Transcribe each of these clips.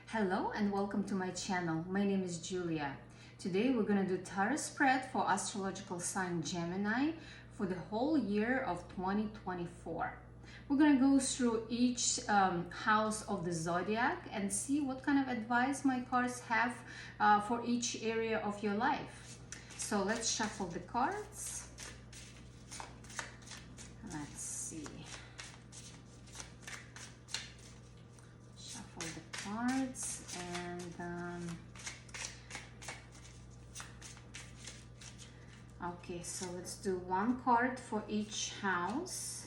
Hello and welcome to my channel. My name is Julia. Today we're going to do tarot spread for astrological sign Gemini for the whole year of 2024. We're going to go through each house of the zodiac and see what kind of advice my cards have for each area of your life. So let's shuffle the cards. Let's see. Shuffle the cards and okay, so let's do one card for each house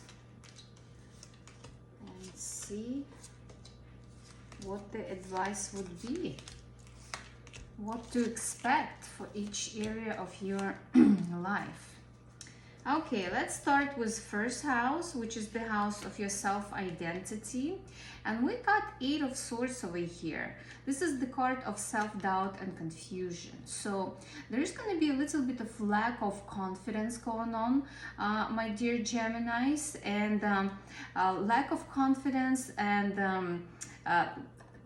and see what the advice would be, what to expect for each area of your life. Okay, let's start with first house, which is the house of your self-identity. And we got 8 of Swords over here. This is the card of self-doubt and confusion. So there's going to be a little bit of lack of confidence going on, my dear Geminis, and lack of confidence and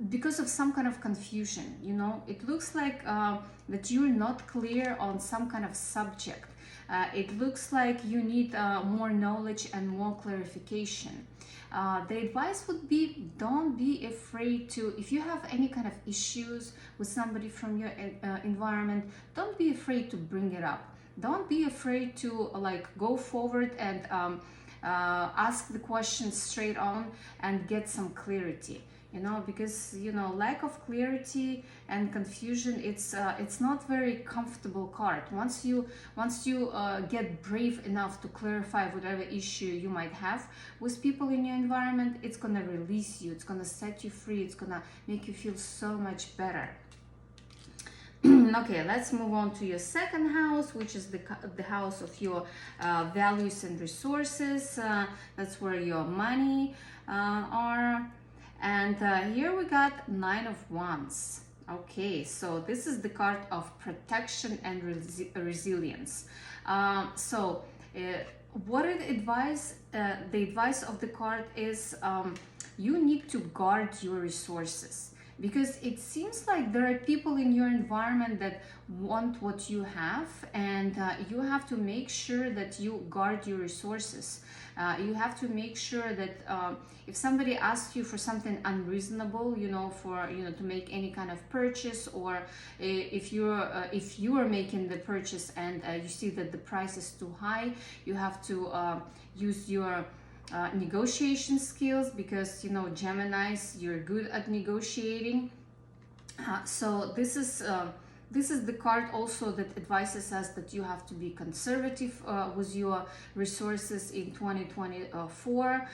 because of some kind of confusion. You know, it looks like that you're not clear on some kind of subject. It looks like you need more knowledge and more clarification. The advice would be, don't be afraid to, if you have any kind of issues with somebody from your environment, don't be afraid to bring it up. Don't be afraid to go forward and ask the questions straight on and get some clarity. You know, because lack of clarity and confusion, it's not very comfortable card. Once you get brave enough to clarify whatever issue you might have with people in your environment, it's gonna release you, it's gonna set you free, it's gonna make you feel so much better. Okay, let's move on to your second house, which is the house of your values and resources. That's where your money are. And here we got 9 of Wands. Okay, so this is the card of protection and resilience. What the advice of the card is, you need to guard your resources, because it seems like there are people in your environment that want what you have, and you have to make sure that you guard your resources. You have to make sure that if somebody asks you for something unreasonable, to make any kind of purchase, or if you are making the purchase and you see that the price is too high, you have to use your negotiation skills, because Geminis, you're good at negotiating. So this is the card also that advises us that you have to be conservative with your resources in 2024,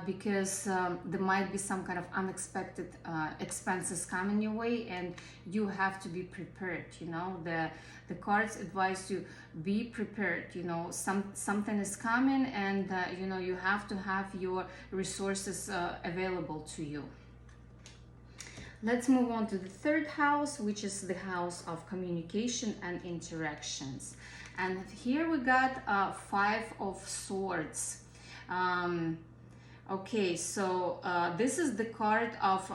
because there might be some kind of unexpected expenses coming your way, and you have to be prepared. The cards advise you, be prepared. Something is coming, and you have to have your resources available to you. Let's move on to the third house, which is the house of communication and interactions. And here we got 5 of Swords. Okay, so this is the card of,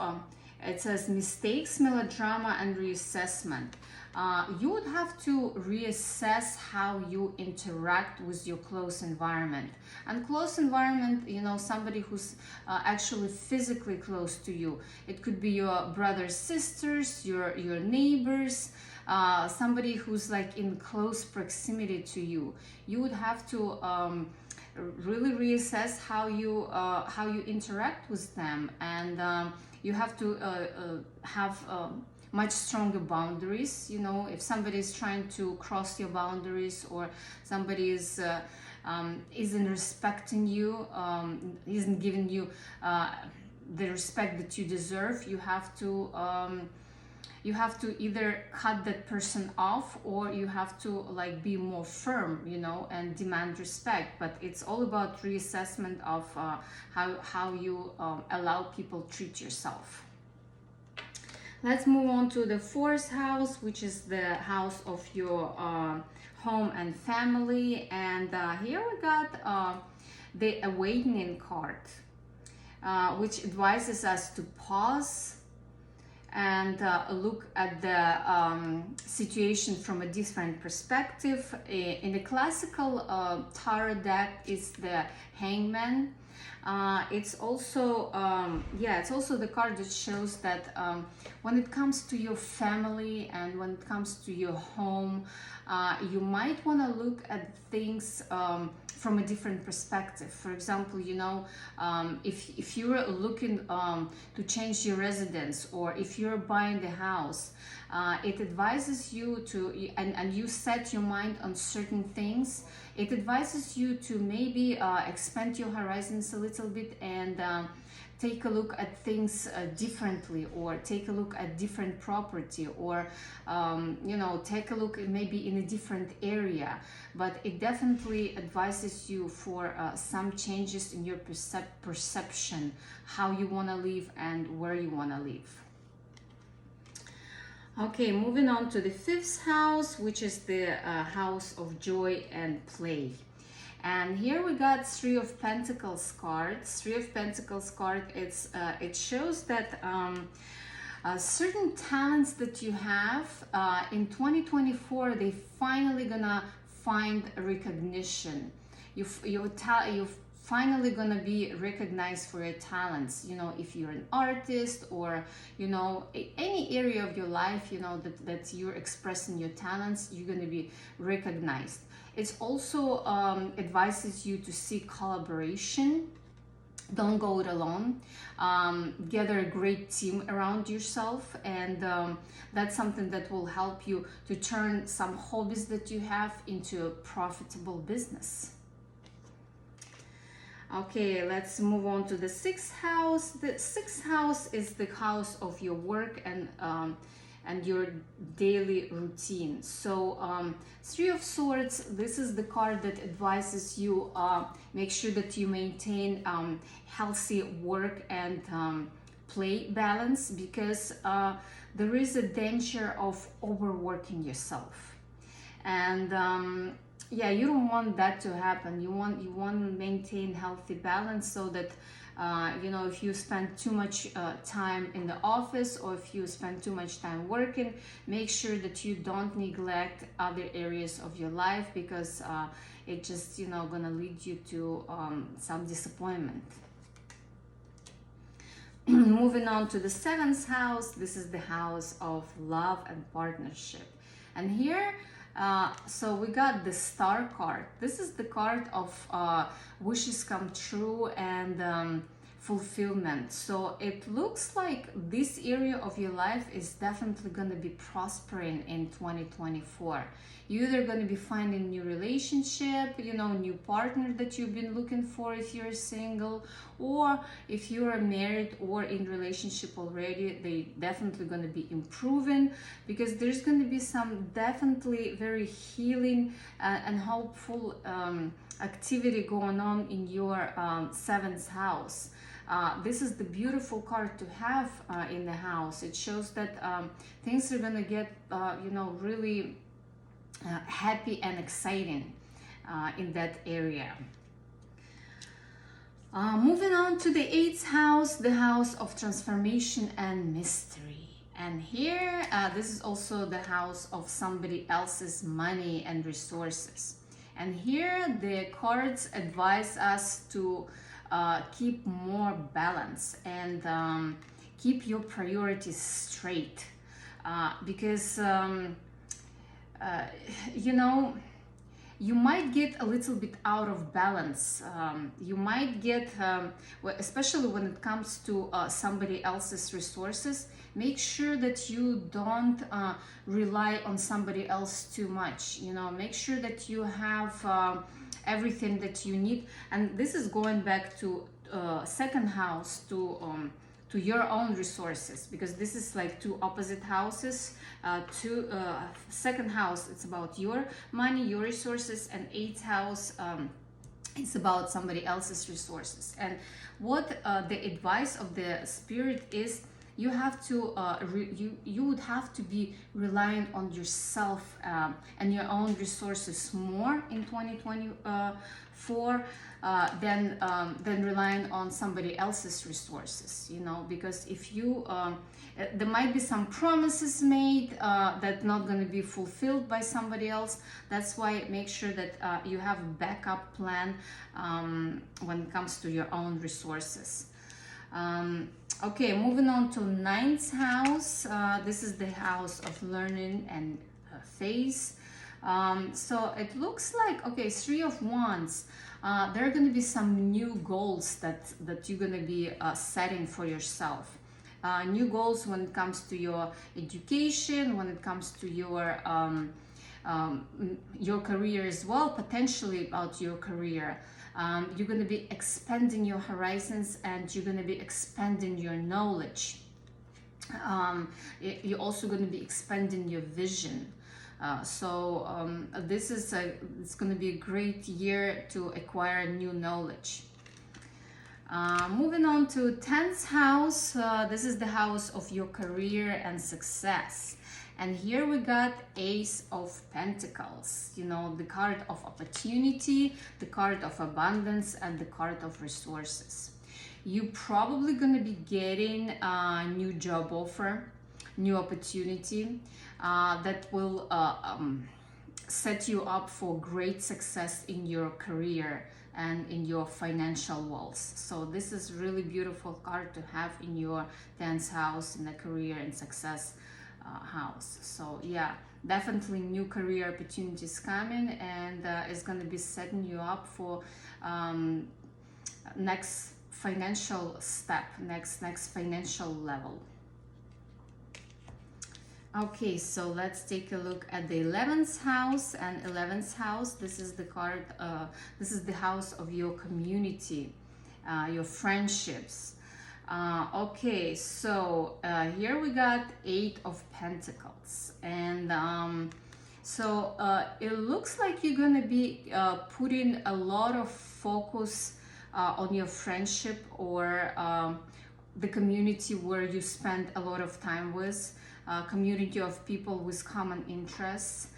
it says mistakes, melodrama, and reassessment. You would have to reassess how you interact with your close environment. And close environment, somebody who's actually physically close to you. It could be your brothers, sisters, your neighbors, somebody who's like in close proximity to you. You would have to really reassess how you interact with them, and you have to have much stronger boundaries. If somebody is trying to cross your boundaries, or somebody is isn't respecting you, isn't giving you the respect that you deserve, you have to either cut that person off, or you have to be more firm, and demand respect. But it's all about reassessment of how you allow people treat yourself. Let's move on to the fourth house, which is the house of your home and family. And here we got the Awakening card, which advises us to pause and look at the situation from a different perspective. In the classical tarot deck is the Hangman. It's also it's also the card that shows that when it comes to your family and when it comes to your home, you might want to look at things from a different perspective. For example, you know, if you're looking to change your residence, or if you're buying the house, it advises you to, and you set your mind on certain things, it advises you to maybe expand your horizons a little bit and take a look at things differently, or take a look at different property, or you know, take a look maybe in a different area. But it definitely advises you for some changes in your perception, how you want to live and where you want to live. Okay, moving on to the 5th house, which is the house of joy and play. And here we got 3 of Pentacles cards. 3 of Pentacles card, it shows that certain talents that you have in 2024, they finally gonna find recognition. You're finally gonna be recognized for your talents. You know, if you're an artist, or you know, any area of your life, you know, that you're expressing your talents, you're gonna be recognized. It also advises you to seek collaboration. Don't go it alone. Gather a great team around yourself, and that's something that will help you to turn some hobbies that you have into a profitable business. Okay, let's move on to the 6th house. The 6th house is the house of your work and your daily routine. So 3 of Swords, this is the card that advises you make sure that you maintain healthy work and play balance, because there is a danger of overworking yourself. And yeah, you don't want that to happen. You want to maintain healthy balance, so that you know, if you spend too much time in the office, or if you spend too much time working, make sure that you don't neglect other areas of your life, because it just, you know, gonna lead you to some disappointment. Moving on to the 7th house, this is the house of love and partnership. And here, so we got the Star card. This is the card of wishes come true and fulfillment. So it looks like this area of your life is definitely going to be prospering in 2024. You're either going to be finding a new relationship, you know, new partner that you've been looking for if you're single, or if you are married or in relationship already, they definitely going to be improving, because there's going to be some definitely very healing and hopeful activity going on in your 7th house. This is the beautiful card to have in the house. It shows that things are going to get, you know, really happy and exciting in that area. Moving on to the 8th house, the house of transformation and mystery. And here, this is also the house of somebody else's money and resources. And here, the cards advise us to keep more balance and keep your priorities straight, because you know, you might get a little bit out of balance. You might get, especially when it comes to somebody else's resources, make sure that you don't rely on somebody else too much. You know, make sure that you have everything that you need. And this is going back to 2nd house, to your own resources, because this is like 2 opposite houses. 2nd house, it's about your money, your resources, and 8th house, it's about somebody else's resources. And what the advice of the spirit is you have to you would have to be relying on yourself and your own resources more in 2024 than relying on somebody else's resources, you know, because if you there might be some promises made that not going to be fulfilled by somebody else. That's why make sure that you have a backup plan when it comes to your own resources. Okay, moving on to ninth house. This is the house of learning and faith. So it looks like, okay, Three of Wands. There are going to be some new goals that you're going to be setting for yourself. New goals when it comes to your education, when it comes to your career as well, potentially about your career. You're going to be expanding your horizons and you're going to be expanding your knowledge. You're also going to be expanding your vision. This is it's going to be a great year to acquire new knowledge. Moving on to 10th house. This is the house of your career and success. And here we got Ace of Pentacles, you know, the card of opportunity, the card of abundance, and the card of resources. You're probably going to be getting a new job offer, new opportunity that will set you up for great success in your career and in your financial walls. So this is really beautiful card to have in your 10th house, in the career and success house. So yeah, definitely new career opportunities coming, and it's going to be setting you up for next financial step, next financial level. Okay, so let's take a look at the 11th house. And 11th house, this is the card, this is the house of your community, your friendships. Okay, so here we got Eight of Pentacles, and it looks like you're gonna be putting a lot of focus on your friendship or the community where you spend a lot of time with, community of people with common interests.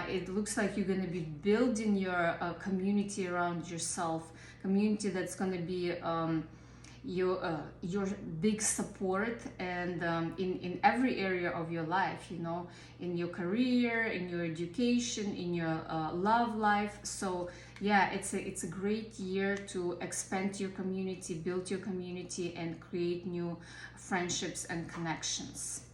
It looks like you're going to be building your community around yourself, community that's going to be your big support, and in every area of your life, you know, in your career, in your education, in your love life. So yeah, it's a great year to expand your community, build your community, and create new friendships and connections.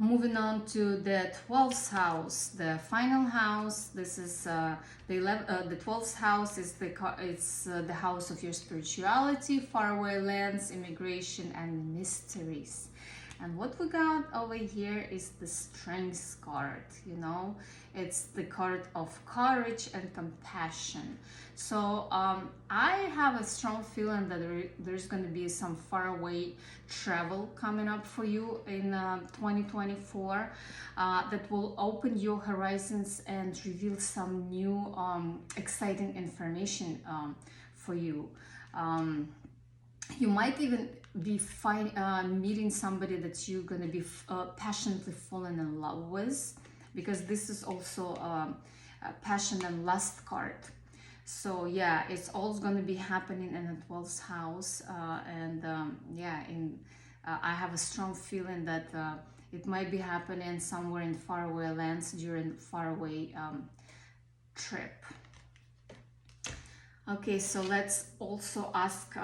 Moving on to the 12th house, the final house. This is the 12th house is the house of your spirituality, faraway lands, immigration, and mysteries. And what we got over here is the Strength card. You know, it's the card of courage and compassion. So I have a strong feeling that there's going to be some faraway travel coming up for you in 2024 that will open your horizons and reveal some new exciting information for you. You might even be meeting somebody that you're going to be passionately falling in love with, because this is also a passion and lust card. So yeah, it's all going to be happening in the 12th house, I have a strong feeling that it might be happening somewhere in faraway lands during faraway trip. Okay, so let's also ask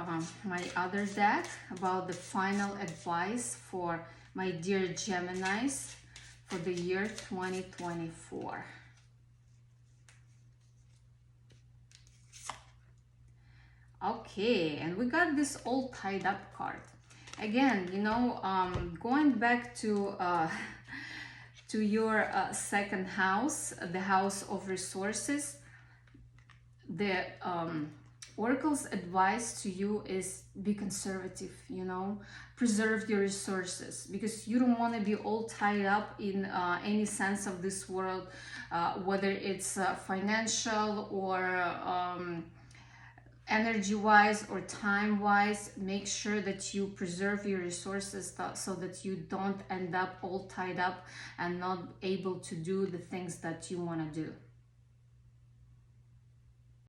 my other deck about the final advice for my dear Geminis for the year 2024. Okay, and we got this all tied up card. Again, you know, going back to your second house, the house of resources, the Oracle's advice to you is be conservative, you know, preserve your resources, because you don't want to be all tied up in any sense of this world, whether it's financial or energy-wise or time-wise, make sure that you preserve your resources so that you don't end up all tied up and not able to do the things that you want to do.